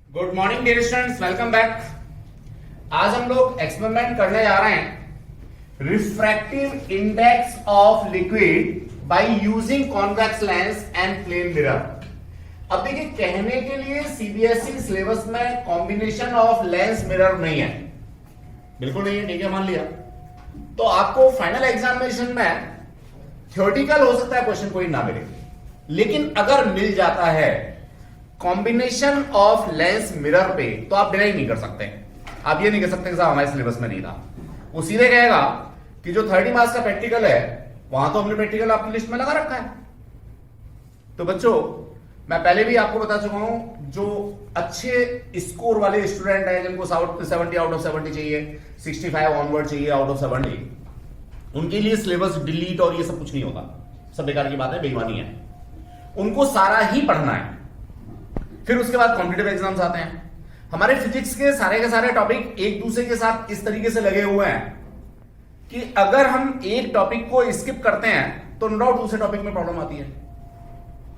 Good morning dear students, welcome back. आज हम लोग एक्सपेरिमेंट करने जा रहे हैं refractive index of liquid by using convex lens and plane mirror. अब देखिए, कहने के लिए सीबीएसई सिलेबस में कॉम्बिनेशन ऑफ लेंस मिरर नहीं है, बिल्कुल नहीं है, ठीक है, मान लिया। तो आपको फाइनल एग्जामिनेशन में थ्योरेटिकल हो सकता है क्वेश्चन कोई ना मिले, लेकिन अगर मिल जाता है कॉम्बिनेशन ऑफ लेंस मिरर पे तो आप डिनाई नहीं कर सकते। आप ये नहीं कह सकते कि साहब हमारे सिलेबस में नहीं था। वो सीधे कहेगा कि जो 30 मार्क्स का प्रैक्टिकल है वहां तो हमने प्रैक्टिकल आपकी लिस्ट में लगा रखा है। तो बच्चों, मैं पहले भी आपको बता चुका हूं, जो अच्छे स्कोर वाले स्टूडेंट हैं जिनको 70 आउट ऑफ 70 चाहिए, 65 ऑनवर्ड चाहिए आउट ऑफ 70, उनके लिए सिलेबस डिलीट और ये सब कुछ नहीं होता, सब बेकार की बात है, बेईमानी है। उनको सारा ही पढ़ना है। फिर उसके बाद कॉम्पिटिटिव एग्जाम्स आते हैं। हमारे फिजिक्स के सारे टॉपिक एक दूसरे के साथ इस तरीके से लगे हुए हैं कि अगर हम एक टॉपिक को स्किप करते हैं तो नो डाउट दूसरे टॉपिक में प्रॉब्लम आती है।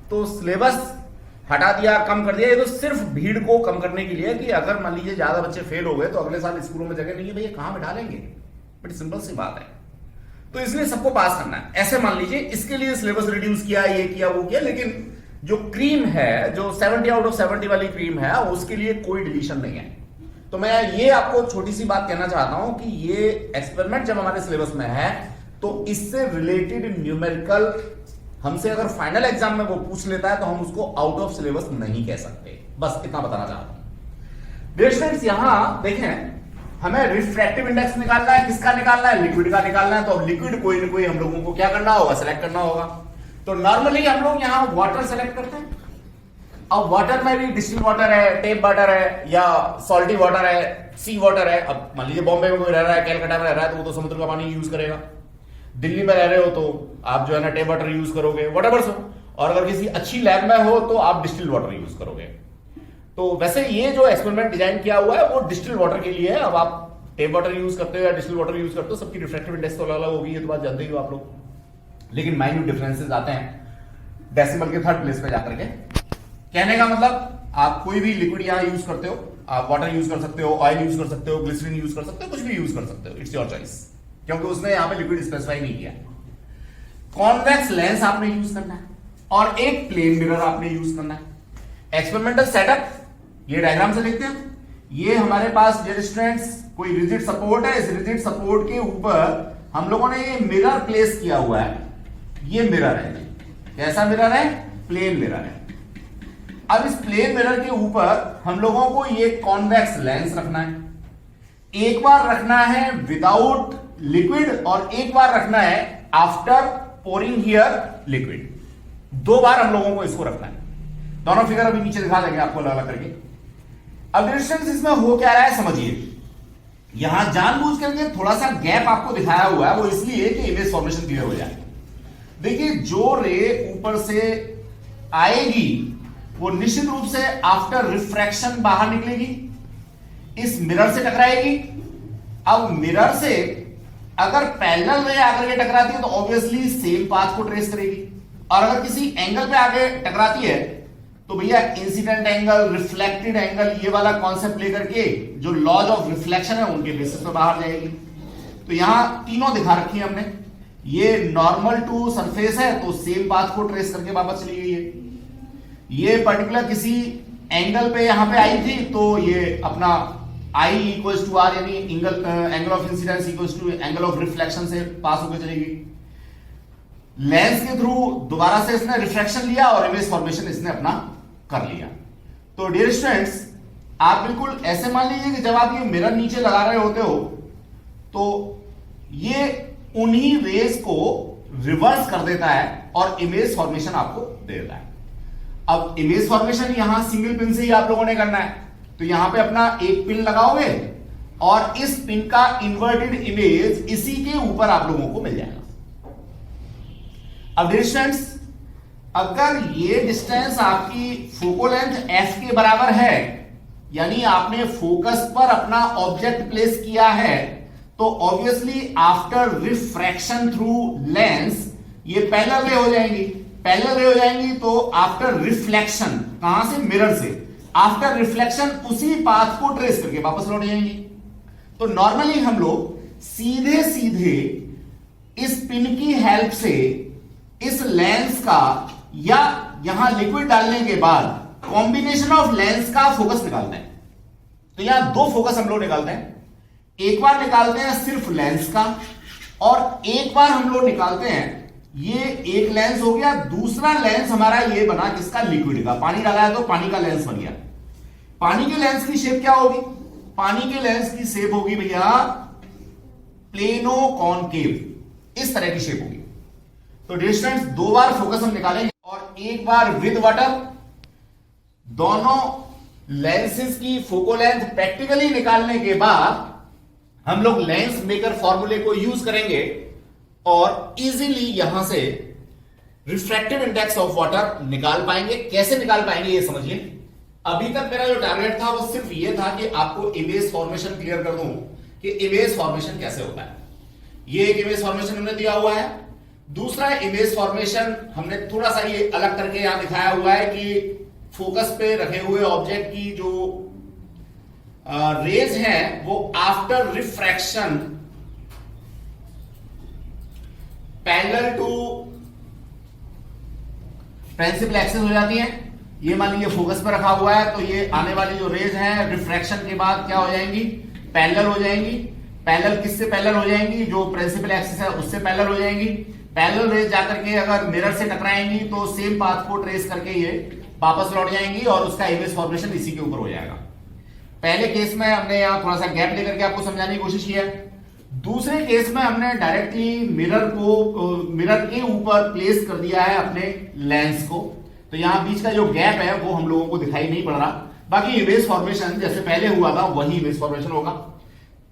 तो सिलेबस हटा दिया, कम कर दिया, ये तो सिर्फ भीड़ को कम करने के लिए कि अगर मान लीजिए ज्यादा बच्चे फेल हो गए तो अगले साल स्कूलों में जगह नहीं है, भैया कहां में डालेंगे। बड़ी सिंपल सी बात है। तो इसलिए सबको पास करना है। ऐसे मान लीजिए इसके लिए सिलेबस रिड्यूस किया, ये किया, वो किया, लेकिन जो क्रीम है, जो 70 आउट ऑफ 70 वाली क्रीम है, उसके लिए कोई डिलीशन नहीं है। तो मैं ये आपको छोटी सी बात कहना चाहता हूं कि ये एक्सपेरिमेंट जब हमारे सिलेबस में है तो इससे रिलेटेड न्यूमेरिकल हमसे अगर फाइनल एग्जाम में वो पूछ लेता है तो हम उसको आउट ऑफ सिलेबस नहीं कह सकते। बस इतना बताना चाहता हूं। डियर स्टूडेंट्स, यहां देखें, हमें रिफ्रैक्टिव इंडेक्स निकालना है। किसका निकालना है? लिक्विड का निकालना है। तो अब लिक्विड कोई ना कोई हम लोगों को क्या करना होगा? सेलेक्ट करना होगा। तो नॉर्मली हम लोग यहां वाटर सेलेक्ट करते हैं। अब वाटर में भी डिस्टिल वाटर है, टेप वाटर है, या सॉल्टी वाटर है, सी वाटर है। अब मान लीजिए बॉम्बे में कोई रह रहा है, कलकत्ता में रह रहा है, तो वो तो समुद्र का पानी यूज करेगा। दिल्ली में रह रहे हो तो आप जो है ना टेप वाटर यूज करोगे, व्हाटएवर सो। और अगर किसी अच्छी लैब में हो तो आप डिस्टिल वाटर यूज करोगे। तो वैसे ये जो एक्सपेरिमेंट डिजाइन किया हुआ है वो डिस्टिल वाटर के लिए है। अब आप टेप वाटर यूज करते हो या डिस्टिल वाटर यूज करते हो, सबकी रिफ्रैक्टिव इंडेक्स तो अलग अलग होगी, ये तो बात जानते ही हो आप लोग। लेकिन माइन्यूट डिफरेंसेस आते हैं डेसिमल के थर्ड प्लेस पे जाकर के। कहने का मतलब, आप कोई भी लिक्विड यहां यूज करते हो, आप वाटर यूज कर सकते हो, ऑयल यूज कर सकते हो, ग्लिसरीन यूज कर सकते हो, कुछ भी यूज कर सकते हो, इट्स योर चॉइस, क्योंकि उसने यहां पे लिक्विड स्पेसिफाई नहीं किया। कॉन्वेक्स लेंस आपने यूज करना है और एक प्लेन मिरर आपने यूज करना है। एक्सपेरिमेंटल सेटअप ये डायग्राम से देखते हैं। ये हमारे पास डियर स्टूडेंट्स कोई रिजिड सपोर्ट है। इस रिजिड सपोर्ट के ऊपर हम लोगों ने ये मिरर प्लेस किया हुआ है। ये मिरर है। कैसा मिरर है? प्लेन मिरर है। अब इस प्लेन मिरर के ऊपर हम लोगों को ये कॉन्वेक्स लेंस रखना है। एक बार रखना है विदाउट लिक्विड और एक बार रखना है आफ्टर पोरिंग हियर लिक्विड। दो बार हम लोगों को इसको रखना है। दोनों फिगर अभी नीचे दिखा देंगे आपको अलग अलग करके। अब डिस्टेंस इसमें हो क्या रहा है समझिए। यहां जानबूझ करके थोड़ा सा गैप आपको दिखाया हुआ है, वो इसलिए कि इमेज फॉर्मेशन क्लियर हो जाए। देखिए, जो रे ऊपर से आएगी वो निश्चित रूप से आफ्टर रिफ्रैक्शन बाहर निकलेगी, इस मिरर से टकराएगी। अब मिरर से अगर पैरेलल रे आकर के टकराती है तो ऑब्वियसली सेम पाथ को ट्रेस करेगी, और अगर किसी एंगल पे आगे टकराती है तो भैया इंसिडेंट एंगल, रिफ्लेक्टेड एंगल, ये वाला कॉन्सेप्ट लेकर के जो लॉज ऑफ रिफ्लेक्शन है उनके बेसिस पे बाहर जाएगी। तो यहां तीनों दिखा रखी है हमने। ये नॉर्मल टू सरफेस है तो सेम पाथ को ट्रेस करके वापस चली गई है। ये पर्टिकुलर किसी एंगल पे यहां पे आई थी तो ये अपना I इक्वल्स टू आर, यानी angle of incidence equals to angle of reflection से पास होकर चलेगी। लेंस के थ्रू दोबारा से इसने रिफ्रैक्शन लिया और इमेज फॉर्मेशन इसने अपना कर लिया। तो डियर स्टूडेंट्स, आप बिल्कुल ऐसे मान लीजिए कि जब आप ये मिरर नीचे लगा रहे होते हो तो ये उन्हीं रेज को रिवर्स कर देता है और इमेज फॉर्मेशन आपको दे देता है। अब इमेज फॉर्मेशन यहां सिंगल पिन से ही आप लोगों ने करना है। तो यहां पे अपना एक पिन लगाओगे और इस पिन का इन्वर्टेड इमेज इसी के ऊपर आप लोगों को मिल जाएगा। अब डिस्टेंस, अगर ये डिस्टेंस आपकी फोको लेंथ f के बराबर है, यानी आपने फोकस पर अपना ऑब्जेक्ट प्लेस किया है, तो obviously after refraction through lens ये पैरेलल रे हो जाएंगी। पैरेलल रे हो जाएंगी तो आफ्टर रिफ्लेक्शन, कहां से? मिरर से। आफ्टर रिफ्लेक्शन उसी पाथ को ट्रेस करके वापस लौट जाएंगी। तो नॉर्मली हम लोग सीधे सीधे इस पिन की हेल्प से इस लेंस का या यहां लिक्विड डालने के बाद कॉम्बिनेशन ऑफ लेंस का फोकस निकालते हैं। तो यहां दो फोकस हम लोग निकालते हैं, एक बार निकालते हैं सिर्फ लेंस का और एक बार हम लोग निकालते हैं ये एक लेंस हो गया, दूसरा लेंस हमारा ये बना किसका, लिक्विड का। पानी डाला है तो पानी का लेंस बन गया। पानी के लेंस की शेप क्या होगी, पानी के लेंस की शेप होगी भैया प्लेनो कॉनकेव, इस तरह की शेप होगी। तो डिस्टेंस दो बार फोकस हम निकालेंगे और एक बार विद वाटर। दोनों लेंसेज की फोको लेंथ प्रैक्टिकली निकालने के बाद हम लोग लेंस मेकर फॉर्मूले को यूज करेंगे और इजीली यहां से रिफ्रैक्टिव इंडेक्स ऑफ वाटर निकाल पाएंगे। कैसे निकाल पाएंगे ये समझिए। अभी तक मेरा जो टारगेट था वो सिर्फ ये था कि आपको इमेज फॉर्मेशन क्लियर कर दूं कि इमेज फॉर्मेशन कैसे होता है। ये एक इमेज फॉर्मेशन हमने दिया हुआ है। दूसरा इमेज फॉर्मेशन हमने थोड़ा सा ये अलग करके यहां दिखाया हुआ है कि फोकस पे रखे हुए ऑब्जेक्ट की जो रेज हैं वो after refraction parallel to principal axis हो जाती है। ये मान लीजिए फोकस पे रखा हुआ है तो ये आने वाली जो रेज हैं रिफ्रैक्शन के बाद क्या हो जाएंगी, पैरेलल हो जाएंगी। पैरेलल किससे पैरेलल हो जाएंगी, जो प्रिंसिपल एक्सिस है उससे पैरेलल हो जाएंगी। पैरेलल रेज जाकर के अगर मिरर से टकराएंगी तो सेम पाथ को ट्रेस करके ये वापस लौट जाएंगी और उसका इमेज फॉर्मेशन इसी के ऊपर हो जाएगा। पहले केस में हमने यहां थोड़ा सा गैप लेकर के आपको समझाने की कोशिश की है। दूसरे केस में हमने डायरेक्टली मिरर के ऊपर प्लेस कर दिया है अपने लेंस को, तो यहां बीच का जो गैप है वो हम लोगों को दिखाई नहीं पड़ रहा। बाकी इमेज फॉर्मेशन जैसे पहले हुआ था वही इमेज फॉर्मेशन होगा।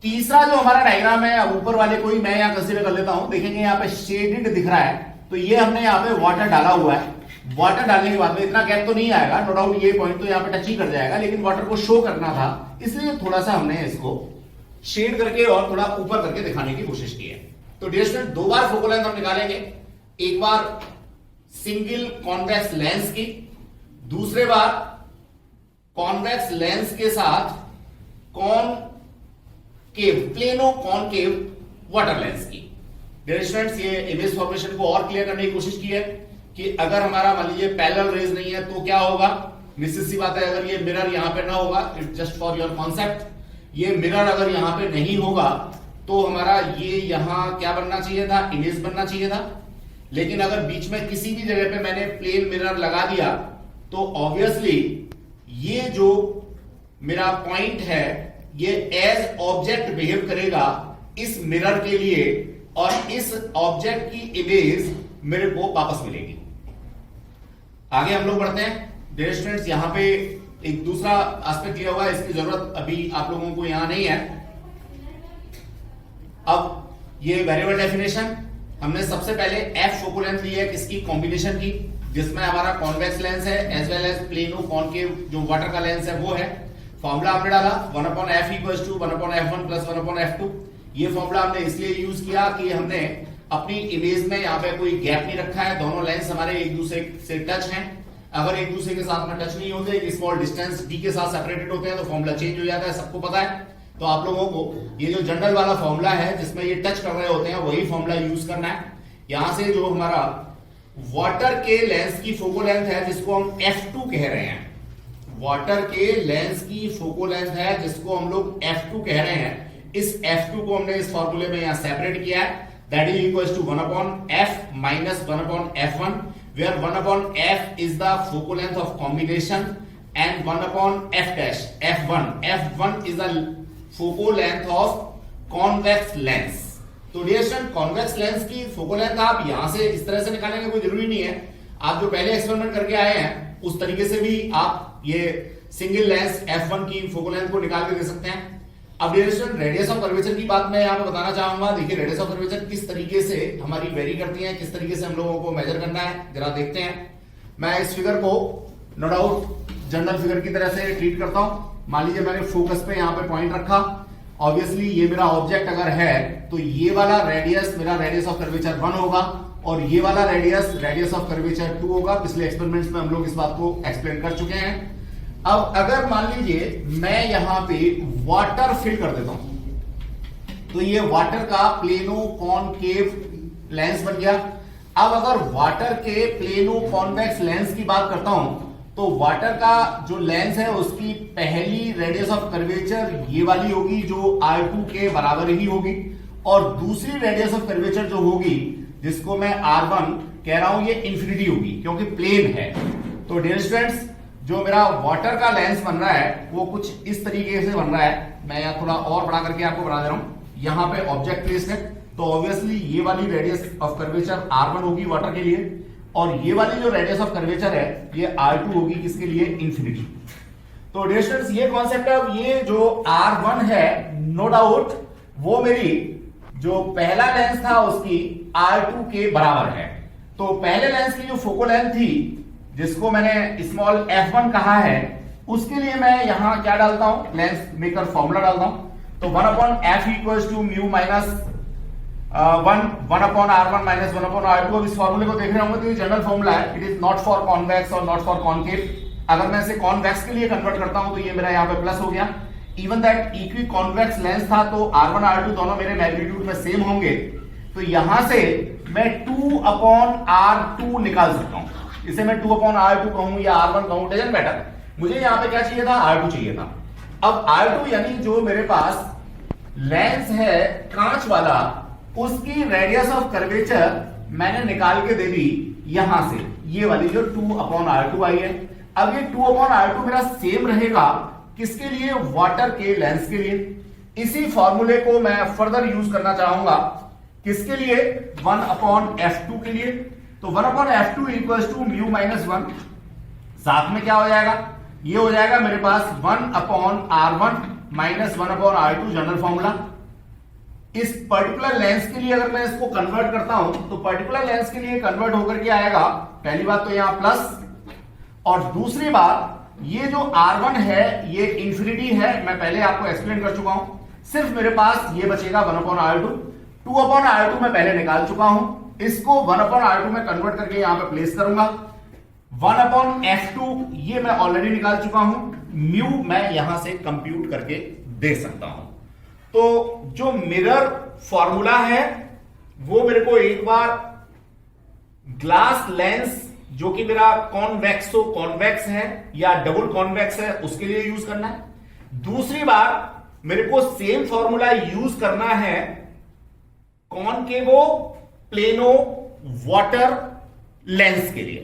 तीसरा जो हमारा डायग्राम है, अब ऊपर वाले को ही मैं यहां कंसीडर कर लेता हूं। देखेंगे यहाँ पे शेडेड दिख रहा है, तो ये हमने यहाँ पे वाटर डाला हुआ है। वाटर डालने के बाद में इतना गैप तो नहीं आएगा, नो डाउट ये पॉइंट तो यहाँ पे टच ही कर जाएगा, लेकिन वाटर को शो करना था इसलिए थोड़ा सा हमने इसको शेड करके और थोड़ा ऊपर करके दिखाने की कोशिश की है। तो डियर स्टूडेंट दो बार फोकल लेंथ हम निकालेंगे, एक बार सिंगल कॉन्वेक्स लेंस की, दूसरे बार कॉन्वेक्स लेंस के साथ concave plano concave water lens की। डियर स्टूडेंट्स ये इमेज फॉर्मेशन को और क्लियर करने की कोशिश की है कि अगर हमारा मान लीजिए पैरेलल रेज नहीं है तो क्या होगा। निश्चित सी बात है, अगर ये मिरर यहां पे ना होगा, it's just for your concept, ये मिरर अगर यहां पे नहीं होगा तो हमारा ये यहां क्या बनना चाहिए था, इमेज बनना चाहिए था। लेकिन अगर बीच में किसी भी जगह पे मैंने प्लेन मिरर लगा दिया तो ऑब्वियसली ये जो मेरा पॉइंट है ये एज ऑब्जेक्ट बिहेव करेगा इस मिरर के लिए और इस ऑब्जेक्ट की इमेज मेरे को वापस मिलेगी। आगे हम लोग बढ़ते हैं। डियर स्टूडेंट्स यहां पे एक दूसरा एस्पेक्ट लिया हुआ है, इसकी जरूरत अभी आप लोगों को यहां नहीं है। अब ये वेरिएबल डेफिनेशन हमने सबसे पहले एफ फोकल लेंथ ली है किसकी, कॉम्बिनेशन की, जिसमें हमारा कॉन्वेक्स लेंस है as well as plano concave जो वाटर का लेंस है वो है। फॉर्मूला हमने डाला 1/f equals to 1/f1 plus 1/f2। ये फॉर्मूला हमने इसलिए यूज किया कि हमने अपनी इमेज में यहाँ पे कोई गैप नहीं रखा है, दोनों लेंस हमारे एक दूसरे से टच हैं। अगर एक दूसरे के साथ में टच नहीं होते, एक स्मॉल डिस्टेंस d के साथ सेपरेटेड होते हैं तो फॉर्मूला चेंज हो जाता है, सबको पता है। तो आप लोगों को ये जो जनरल वाला फॉर्मूला है जिसमें ये टच कर रहे होते हैं वही फॉर्मूला यूज करना है। यहां से जो हमारा वाटर के लेंस की फोको लेंथ है जिसको हम f2 कह रहे हैं, वाटर के लेंस की फोको लेंथ है जिसको हम लोग f2 कह रहे हैं, इस f2 को हमने इस फॉर्मूले में यहां सेपरेट किया है। That is equals to 1/f minus 1/f1, where 1/f is the focal length of combination and 1/f dash f1 is the focal length of convex lens। तो डियर स्टूडेंट कॉन्वेक्स लेंस की focal length आप यहां से इस तरह से निकालेंगे कोई जरूरी नहीं है, आप जो पहले एक्सपेरिमेंट करके आए हैं उस तरीके से भी आप ये सिंगल लेंस f1 की फोकल लेंथ को निकाल के दे सकते हैं। अब dear student radius of curvature की बात मैं यहाँ पे बताना चाहूंगा। देखिए रेडियस ऑफ कर्वेचर किस तरीके से हमारी वेरी करती है, किस तरीके से हम लोगों को मेजर करना है, जरा देखते हैं। मैं इस फिगर को नो डाउट जनरल फिगर की तरह से ट्रीट करता हूं। मान लीजिए मैंने फोकस पे यहाँ पे पॉइंट रखा, ऑब्वियसली ये मेरा ऑब्जेक्ट अगर है तो ये वाला रेडियस मेरा रेडियस ऑफ कर्वेचर 1 होगा और ये वाला रेडियस ऑफ कर्वेचर 2 होगा। पिछले एक्सपेरिमेंट्स में हम लोग इस बात को एक्सप्लेन कर चुके हैं। अब अगर मान लीजिए मैं यहां पे वाटर फिल कर देता हूं, तो ये वाटर का प्लेनो कॉनकेव लेंस बन गया। अब अगर वाटर के प्लेनो कॉन्वेक्स लेंस की बात करता हूं, तो वाटर का जो लेंस है उसकी पहली रेडियस ऑफ कर्वेचर ये वाली होगी जो R2 के बराबर ही होगी, और दूसरी रेडियस ऑफ कर्वेचर जो होगी जिसको मैं R1 कह रहा हूं ये इंफिनिटी होगी क्योंकि प्लेन है। तो डियर स्टूडेंट्स, जो मेरा वाटर का लेंस बन रहा है वो कुछ इस तरीके से बन रहा है। मैं यहां थोड़ा और बड़ा करके आपको बना दे रहा हूं। यहां पे ऑब्जेक्ट प्लेस है, तो ऑब्वियसली ये वाली रेडियस ऑफ कर्वेचर R1 होगी वाटर के लिए, और ये वाली जो रेडियस ऑफ कर्वेचर है ये R2 होगी किसके लिए, इंफिनिटी। तो डियर स्टूडेंट्स, ये कॉन्सेप्ट है। अब ये जो R1 है, नो डाउट वो मेरी जो पहला लेंस था उसकी R2 के बराबर है। तो पहले लेंस की जो फोकल लेंथ थी जिसको मैंने स्मॉल f1 कहा है, उसके लिए मैं यहां क्या डालता हूं, लेंस मेकर फॉर्मूला डालता हूं। तो 1/f equals to mu minus 1/r1 minus 1/r2। अब इस फॉर्मूले को देख रहे होंगे तो ये जनरल फॉर्मूला है, it is not for convex और नॉट फॉर कॉनकेव। अगर मैं इसे कॉन्वेक्स के लिए कन्वर्ट करता हूं तो ये मेरा यहाँ पे प्लस हो गया। Even that equi convex lens था तो R1 R2 दोनों मेरे मैग्नीट्यूड में सेम होंगे, तो यहां से मैं 2/r2 निकाल सकता हूं। इसे मैं 2/r2 कहूं या R1 कहूं, डजंट मैटर। मुझे यहां पे क्या चाहिए था, R2 चाहिए था। अब R2 यानी जो मेरे पास लेंस है कांच वाला, उसकी रेडियस ऑफ कर्वेचर मैंने निकाल के दे दी यहां से, ये वाली जो 2/r2 आई है। अब ये 2/r2 मेरा सेम रहेगा किसके लिए, वाटर के लेंस के लिए। इसी फॉर्मूले को मैं फर्दर यूज करना चाहूंगा किसके लिए, 1/f2 के लिए। तो 1/f2 equals to mu minus 1, साथ में क्या हो जाएगा, ये हो जाएगा मेरे पास 1/r1 minus 1/r2 general formula. इस पर्टिकुलर लेंस के लिए अगर मैं इसको कन्वर्ट करता हूं तो पर्टिकुलर लेंस के लिए कन्वर्ट होकर के आएगा, पहली बात तो यहां प्लस, और दूसरी बात ये जो R1 है ये इंफिनिटी है, मैं पहले आपको एक्सप्लेन कर चुका हूं। सिर्फ मेरे पास ये बचेगा 1/r2, 2/r2 मैं पहले निकाल चुका हूं, इसको 1/r2 में कन्वर्ट करके यहां पे प्लेस करूंगा। 1/f2 ये मैं ऑलरेडी निकाल चुका हूं, म्यू मैं यहां से कंप्यूट करके दे सकता हूं। तो जो मिरर फॉर्मूला है वो मेरे को एक बार ग्लास लेंस जो कि मेरा कॉन्वेक्स है या डबल कॉन्वेक्स है उसके लिए यूज करना है। दूसरी बार मेरे को सेम फॉर्मूला यूज करना है कॉनकेवो प्लेनो वाटर लेंस के लिए।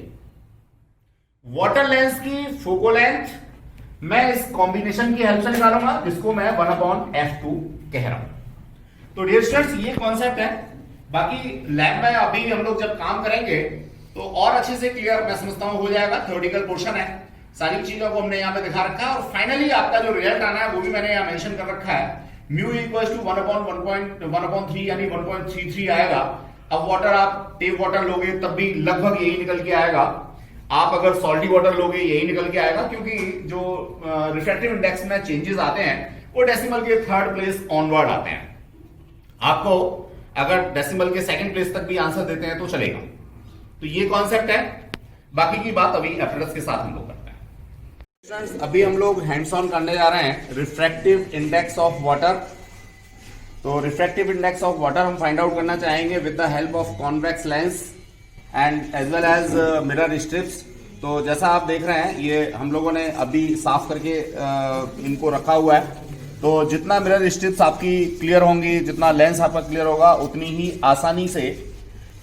वाटर लेंस की फोकल लेंथ मैं इस कॉम्बिनेशन की हेल्प से निकालूंगा जिसको मैं 1/f2 कह रहा हूं। तो डियर स्टूडेंट्स, ये कॉन्सेप्ट है। बाकी लैब में अभी हम लोग जब काम करेंगे तो और अच्छे से क्लियर मैं समझता हूं हो जाएगा। थ्योरेटिकल पोर्शन है, सारी चीजों को हमने यहां पे दिखा रखा है, और फाइनली आपका जो रिजल्ट आना है वो भी मैंने यहां मेंशन कर रखा है। म्यू इक्वल्स टू 1/1.3 यानी 1.33 आएगा। अब वाटर आप टेप वाटर लोगे तब भी लगभग यही निकल के आएगा। आप अगर सॉल्टी वाटर लोगे यही निकल के आएगा, क्योंकि जो रिफ्रैक्टिव इंडेक्स में चेंजेस आते हैं वो डेसिमल के 3rd प्लेस ऑनवर्ड आते हैं। आपको अगर डेसिमल के 2nd प्लेस तक भी आंसर देते हैं तो चलेगा। तो ये कॉन्सेप्ट है, बाकी की बात अभी एप्रेटस के साथ हम लोग करते हैं। स्टूडेंट्स, अभी हम लोग हैंड्स ऑन करने जा रहे हैं रिफ्रैक्टिव इंडेक्स ऑफ वाटर। तो रिफ्रैक्टिव इंडेक्स ऑफ वाटर हम फाइंड आउट करना चाहेंगे with the help of convex lens and as well as mirror strips. तो जैसा आप देख रहे हैं ये हम लोगों ने अभी साफ करके इनको रखा हुआ है। तो जितना मिरर स्ट्रिप्स आपकी क्लियर होंगी, जितना लेंस आपका क्लियर होगा, उतनी ही आसानी से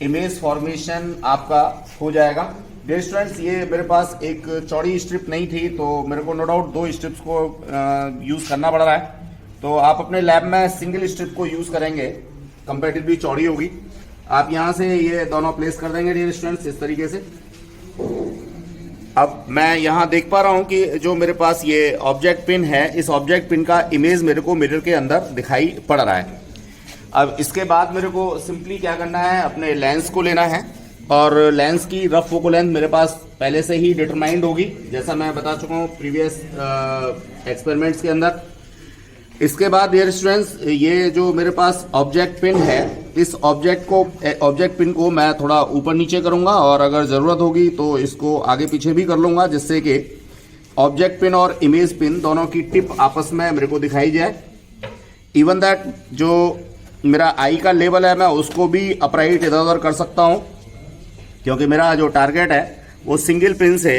इमेज फॉर्मेशन आपका हो जाएगा। डियर स्टूडेंट्स, ये मेरे पास एक चौड़ी स्ट्रिप नहीं थी तो मेरे को नो डाउट 2 स्ट्रिप्स को यूज करना पड़ रहा है। तो आप अपने लैब में सिंगल स्ट्रिप को यूज करेंगे, कंपैरेटिवली चौड़ी होगी। आप यहां से ये दोनों प्लेस कर देंगे डियर स्टूडेंट्स इस तरीके से। अब मैं यहां देख पा रहा हूं कि जो मेरे पास ये ऑब्जेक्ट पिन है, इस ऑब्जेक्ट पिन का इमेज मेरे को मिरर के अंदर दिखाई पड़ रहा है। अब इसके बाद मेरे को सिंपली क्या करना है, अपने लेंस को लेना है, और लेंस की रफ फोकल लेंथ मेरे पास पहले से ही डिटरमाइंड होगी, जैसा मैं बता चुका हूँ प्रीवियस एक्सपेरिमेंट्स के अंदर। इसके बाद डियर स्टूडेंट्स, ये जो मेरे पास ऑब्जेक्ट पिन है, इस ऑब्जेक्ट पिन को मैं थोड़ा ऊपर नीचे करूंगा, और अगर ज़रूरत होगी तो इसको आगे पीछे भी कर लूंगा, जिससे कि ऑब्जेक्ट पिन और इमेज पिन दोनों की टिप आपस में मेरे को दिखाई जाए। इवन दैट जो मेरा आई का लेवल है मैं उसको भी अपराइट इधर उधर कर सकता हूँ, क्योंकि मेरा जो टारगेट है वो सिंगल पिन से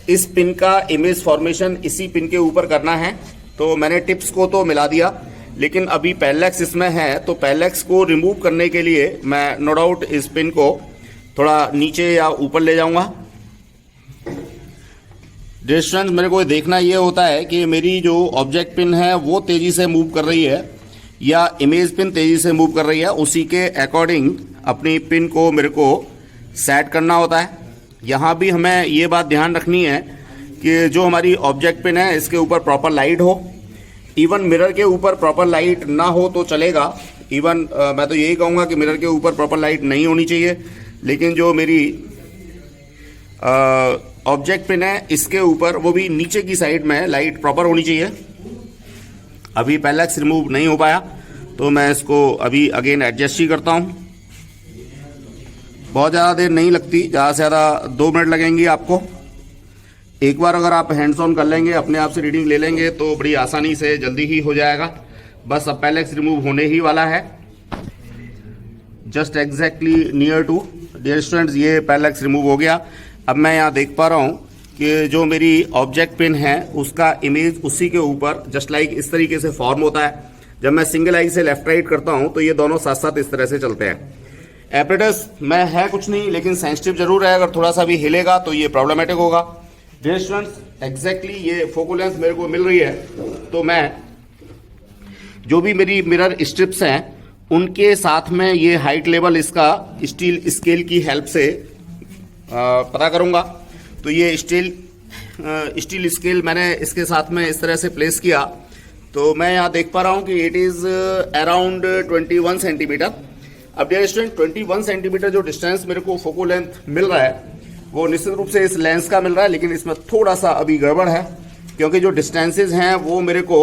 इस पिन का इमेज फॉर्मेशन इसी पिन के ऊपर करना है। तो मैंने टिप्स को तो मिला दिया, लेकिन अभी पैरेलैक्स इसमें है, तो पैरेलैक्स को रिमूव करने के लिए मैं नो डाउट इस पिन को थोड़ा नीचे या ऊपर ले जाऊंगा। डिस्टेंस मेरे को देखना ये होता है कि मेरी जो ऑब्जेक्ट पिन है वो तेजी से मूव कर रही है या इमेज पिन तेजी से मूव कर रही है, उसी के अकॉर्डिंग अपनी पिन को मेरे को सेट करना होता है। यहाँ भी हमें ये बात ध्यान रखनी है कि जो हमारी ऑब्जेक्ट पिन है इसके ऊपर प्रॉपर लाइट हो। इवन मिरर के ऊपर प्रॉपर लाइट ना हो तो चलेगा। इवन मैं तो यही कहूँगा कि मिरर के ऊपर प्रॉपर लाइट नहीं होनी चाहिए, लेकिन जो मेरी ऑब्जेक्ट पिन है इसके ऊपर वो भी नीचे की साइड में लाइट प्रॉपर होनी चाहिए। अभी पैरेलैक्स रिमूव नहीं हो पाया तो मैं इसको अभी अगेन एडजस्ट ही करता हूँ। बहुत ज़्यादा देर नहीं लगती, ज़्यादा से ज़्यादा 2 मिनट लगेंगी आपको। एक बार अगर आप हैंड्स ऑन कर लेंगे, अपने आप से रीडिंग ले लेंगे तो बड़ी आसानी से जल्दी ही हो जाएगा। बस अब पैरेलैक्स रिमूव होने ही वाला है, just exactly near to. Dear students, ये पैरेलैक्स रिमूव हो गया। अब मैं यहाँ देख पा रहा हूँ कि जो मेरी ऑब्जेक्ट पिन है उसका इमेज उसी के ऊपर जस्ट लाइक इस तरीके से फॉर्म होता है। जब मैं सिंगल आई से लेफ्ट राइट करता हूँ तो ये दोनों साथ साथ इस तरह से चलते हैं। एपरेटस में है कुछ नहीं, लेकिन सेंसिटिव जरूर है, अगर थोड़ा सा भी हिलेगा तो ये प्रॉब्लमेटिक होगा। डियर स्टूडेंट्स, एग्जैक्टली ये फोकल लेंथ मेरे को मिल रही है, तो मैं जो भी मेरी मिरर स्ट्रिप्स हैं उनके साथ में ये हाइट लेवल इसका स्टील स्केल की हेल्प से पता करूंगा। तो ये स्टील स्केल मैंने इसके साथ में इस तरह से प्लेस किया, तो मैं यहाँ देख पा रहा हूँ कि इट इज अराउंड 21 सेंटीमीटर। अब डियर स्टूडेंट, 21 सेंटीमीटर जो डिस्टेंस मेरे को फोकल लेंथ मिल रहा है वो निश्चित रूप से इस लेंस का मिल रहा है, लेकिन इसमें थोड़ा सा अभी गड़बड़ है, क्योंकि जो डिस्टेंसेज हैं वो मेरे को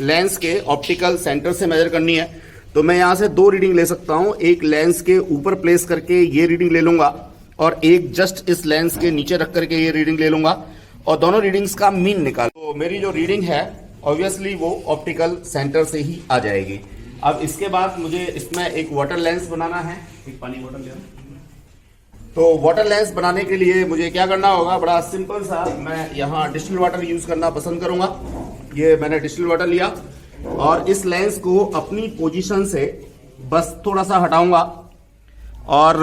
लेंस के ऑप्टिकल सेंटर से मेजर करनी है। तो मैं यहाँ से 2 रीडिंग ले सकता हूँ, एक लेंस के ऊपर प्लेस करके ये रीडिंग ले लूंगा और एक जस्ट इस लेंस के नीचे रख करके ये रीडिंग ले लूंगा, और दोनों रीडिंग्स का मीन निकाल। तो मेरी जो रीडिंग है ऑब्वियसली वो ऑप्टिकल सेंटर से ही आ जाएगी। अब इसके बाद मुझे इसमें एक वाटर लेंस बनाना है। एक पानी बोतल ले। तो वाटर लेंस बनाने के लिए मुझे क्या करना होगा, बड़ा सिंपल सा, मैं यहाँ डिस्टिल वाटर यूज करना पसंद करूंगा। ये मैंने डिस्टिल वाटर लिया और इस लेंस को अपनी पोजीशन से बस थोड़ा सा हटाऊंगा और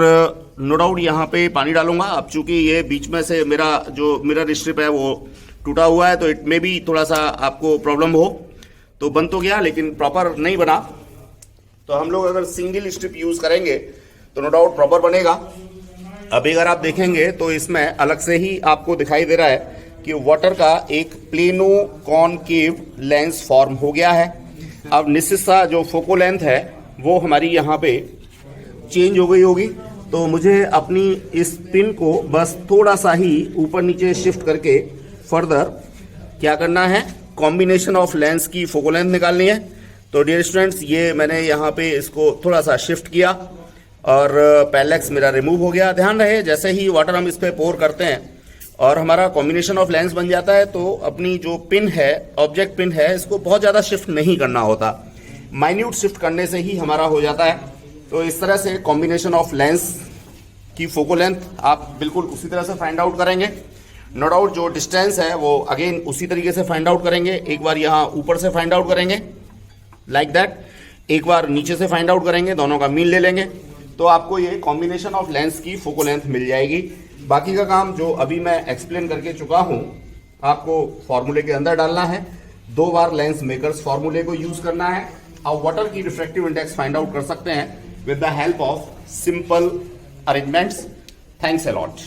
नो डाउट यहाँ पे पानी डालूंगा। अब चूंकि ये बीच में से मेरा जो मिरर स्ट्रिप है वो टूटा हुआ है, तो इट में भी थोड़ा सा आपको प्रॉब्लम हो। तो बन तो गया लेकिन प्रॉपर नहीं बना। तो हम लोग अगर सिंगल स्ट्रिप यूज करेंगे तो नो डाउट प्रॉपर बनेगा। अभी अगर आप देखेंगे तो इसमें अलग से ही आपको दिखाई दे रहा है कि वाटर का एक प्लेनो कॉनकेव लेंस फॉर्म हो गया है। अब निश्चित सा जो फोकल लेंथ है वो हमारी यहाँ पे चेंज हो गई होगी, तो मुझे अपनी इस पिन को बस थोड़ा सा ही ऊपर नीचे शिफ्ट करके फर्दर क्या करना है, कॉम्बिनेशन ऑफ लेंस की फोकल लेंथ निकालनी है। तो डियर स्टूडेंट्स, ये मैंने यहाँ पे इसको थोड़ा सा शिफ्ट किया और पैरेलैक्स मेरा रिमूव हो गया। ध्यान रहे जैसे ही वाटर हम इस पे पोर करते हैं और हमारा कॉम्बिनेशन ऑफ लेंस बन जाता है, तो अपनी जो पिन है, ऑब्जेक्ट पिन है, इसको बहुत ज़्यादा शिफ्ट नहीं करना होता, माइन्यूट शिफ्ट करने से ही हमारा हो जाता है। तो इस तरह से कॉम्बिनेशन ऑफ लेंस की फोकल लेंथ आप बिल्कुल उसी तरह से फाइंड आउट करेंगे। नो डाउट जो डिस्टेंस है वो अगेन उसी तरीके से फाइंड आउट करेंगे। एक बार यहाँ ऊपर से फाइंड आउट करेंगे लाइक दैट, एक बार नीचे से फाइंड आउट करेंगे, दोनों का मीन ले लेंगे, तो आपको ये कॉम्बिनेशन ऑफ लेंस की फोकल लेंथ मिल जाएगी। बाकी का काम जो अभी मैं एक्सप्लेन करके चुका हूँ आपको फॉर्मूले के अंदर डालना है। 2 बार लेंस मेकर्स फॉर्मूले को यूज करना है। आप वाटर की रिफ्रैक्टिव इंडेक्स फाइंड आउट कर सकते हैं with the help of simple arrangements. Thanks a lot.